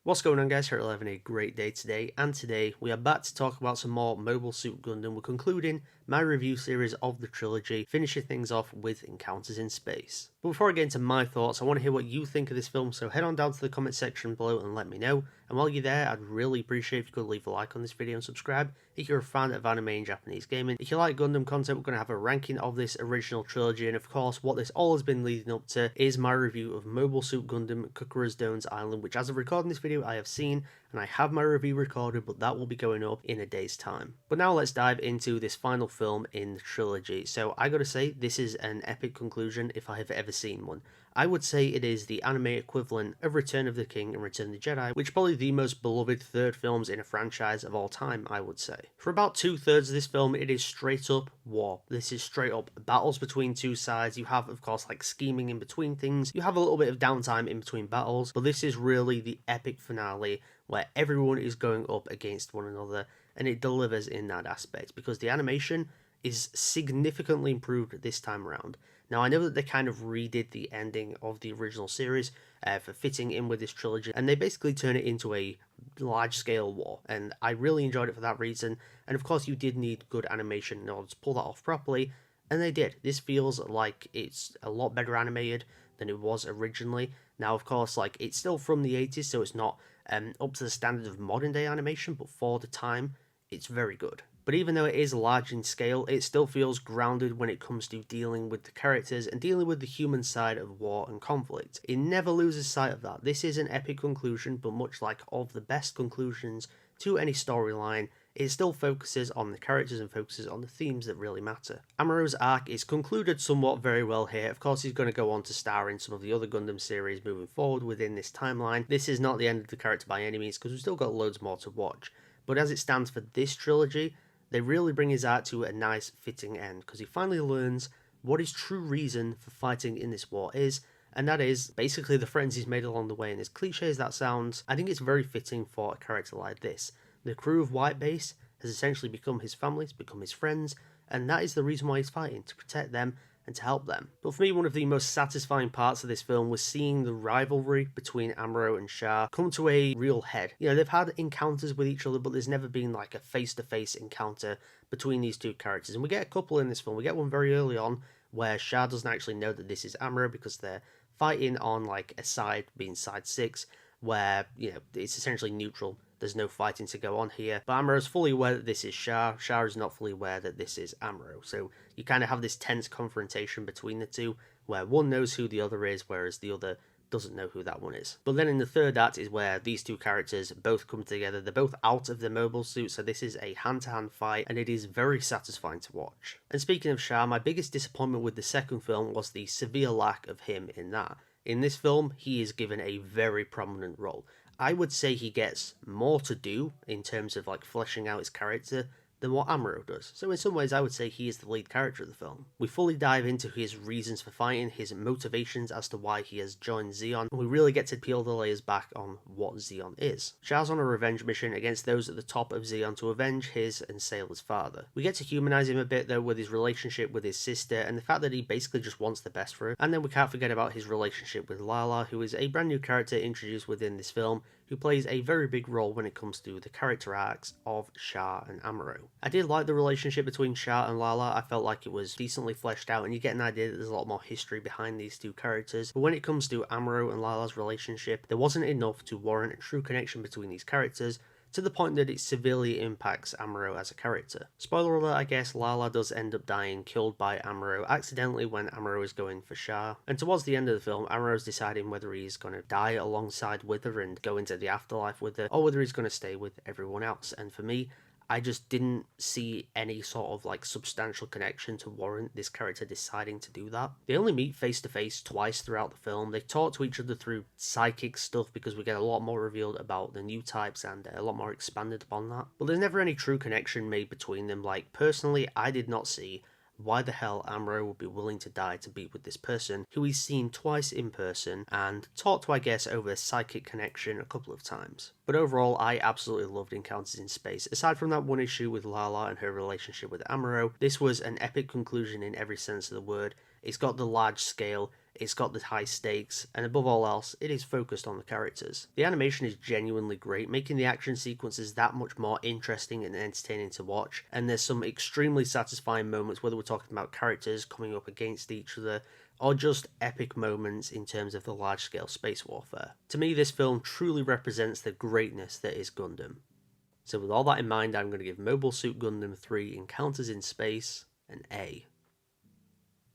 What's going on, guys? Here at having a great day today, and today we are back to talk about some more Mobile Suit Gundam. We're concluding my review series of the trilogy, finishing things off with Encounters in Space. But before I get into my thoughts, I want to hear what you think of this film, so head on down to the comment section below and let me know. And while you're there, I'd really appreciate if you could leave a like on this video and subscribe if you're a fan of anime and Japanese gaming. If you like Gundam content, we're going to have a ranking of this original trilogy, and of course, what this all has been leading up to is my review of Mobile Suit Gundam Cucuruz Doans Island, which as of recording this video, I have seen, and I have my review recorded, but that will be going up in a day's time. But now let's dive into this final film in the trilogy. So I gotta say, this is an epic conclusion if I have ever seen one. I would say it is the anime equivalent of Return of the King and Return of the Jedi, which are probably the most beloved third films in a franchise of all time, I would say. For about 2/3 of this film, it is straight up war. This is straight up battles between two sides. You have, of course, like scheming in between things. You have a little bit of downtime in between battles, but this is really the epic finale where everyone is going up against one another, and it delivers in that aspect because the animation is significantly improved this time around. Now, I know that they kind of redid the ending of the original series for fitting in with this trilogy, and they basically turn it into a large-scale war, and I really enjoyed it for that reason. And of course, you did need good animation in order to pull that off properly, and they did. This feels like it's a lot better animated than it was originally. Now, of course, like it's still from the 80s, so it's not up to the standard of modern-day animation, but for the time, it's very good. But even though it is large in scale, it still feels grounded when it comes to dealing with the characters and dealing with the human side of war and conflict. It never loses sight of that. This is an epic conclusion, but much like all of the best conclusions to any storyline, it still focuses on the characters and focuses on the themes that really matter. Amuro's arc is concluded somewhat very well here. Of course, he's going to go on to star in some of the other Gundam series moving forward within this timeline. This is not the end of the character by any means, because we've still got loads more to watch. But as it stands for this trilogy, they really bring his arc to a nice fitting end, because he finally learns what his true reason for fighting in this war is, and that is basically the friends he's made along the way. And as cliche as that sounds, I think it's very fitting for a character like this. The crew of White Base has essentially become his family, it's become his friends, and that is the reason why he's fighting, to protect them and to help them. But for me, one of the most satisfying parts of this film was seeing the rivalry between Amuro and Char come to a real head. You know, they've had encounters with each other, but there's never been like a face-to-face encounter between these two characters. And we get a couple in this film. We get one very early on where Char doesn't actually know that this is Amuro because they're fighting on like a side, being side 6, where, you know, it's essentially neutral. There's no fighting to go on here. But Amuro is fully aware that this is Char. Char is not fully aware that this is Amuro. So you kind of have this tense confrontation between the two, where one knows who the other is, whereas the other doesn't know who that one is. But then in the third act is where these two characters both come together. They're both out of their mobile suit, so this is a hand-to-hand fight, and it is very satisfying to watch. And speaking of Char, my biggest disappointment with the second film was the severe lack of him in that. In this film, he is given a very prominent role. I would say he gets more to do in terms of like fleshing out his character than what Amuro does. So in some ways, I would say he is the lead character of the film. We fully dive into his reasons for fighting, his motivations as to why he has joined Zeon, and we really get to peel the layers back on what Zeon is. Char's on a revenge mission against those at the top of Zeon to avenge his and Sailor's father. We get to humanize him a bit though with his relationship with his sister and the fact that he basically just wants the best for her. And then we can't forget about his relationship with Lala, who is a brand new character introduced within this film, who plays a very big role when it comes to the character arcs of Char and Amuro. I did like the relationship between Char and Lala. I felt like it was decently fleshed out, and you get an idea that there's a lot more history behind these two characters. But when it comes to Amuro and Lala's relationship, there wasn't enough to warrant a true connection between these characters, to the point that it severely impacts Amuro as a character. Spoiler alert, I guess, Lala does end up dying, killed by Amuro accidentally when Amuro is going for Char. And towards the end of the film, Amuro's deciding whether he's going to die alongside with her and go into the afterlife with her, or whether he's going to stay with everyone else. And for me, I just didn't see any sort of like substantial connection to warrant this character deciding to do that. They only meet face to face twice throughout the film. They talk to each other through psychic stuff because we get a lot more revealed about the new types and a lot more expanded upon that. But there's never any true connection made between them. Like, personally, I did not see why the hell Amuro would be willing to die to be with this person who he's seen twice in person and talked to, I guess, over a psychic connection a couple of times. But overall, I absolutely loved Encounters in Space. Aside from that one issue with Lala and her relationship with Amuro, this was an epic conclusion in every sense of the word. It's got the large scale, it's got the high stakes, and above all else, it is focused on the characters. The animation is genuinely great, making the action sequences that much more interesting and entertaining to watch, and there's some extremely satisfying moments, whether we're talking about characters coming up against each other, or just epic moments in terms of the large-scale space warfare. To me, this film truly represents the greatness that is Gundam. So with all that in mind, I'm going to give Mobile Suit Gundam 3 Encounters in Space an A.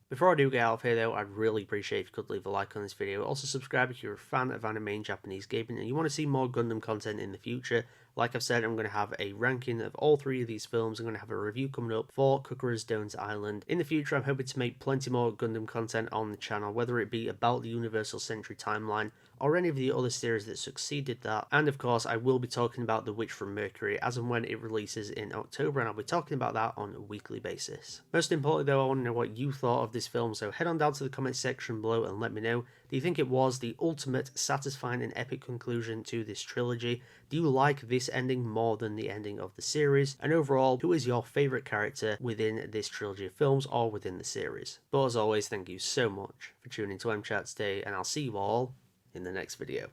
Before I do get out of here though, I'd really appreciate if you could leave a like on this video. Also subscribe if you're a fan of anime and Japanese gaming and you want to see more Gundam content in the future. Like I've said, I'm going to have a ranking of all 3 of these films. I'm going to have a review coming up for cucuruz Doans Island. In the future, I'm hoping to make plenty more Gundam content on the channel, whether it be about the Universal Century timeline or any of the other series that succeeded that. And of course, I will be talking about The Witch from Mercury as and when it releases in October, and I'll be talking about that on a weekly basis. Most importantly though, I want to know what you thought of this film, so head on down to the comment section below and let me know. Do you think it was the ultimate, satisfying and epic conclusion to this trilogy? Do you like this ending more than the ending of the series? And overall, who is your favourite character within this trilogy of films or within the series? But as always, thank you so much for tuning to MChat today, and I'll see you all in the next video.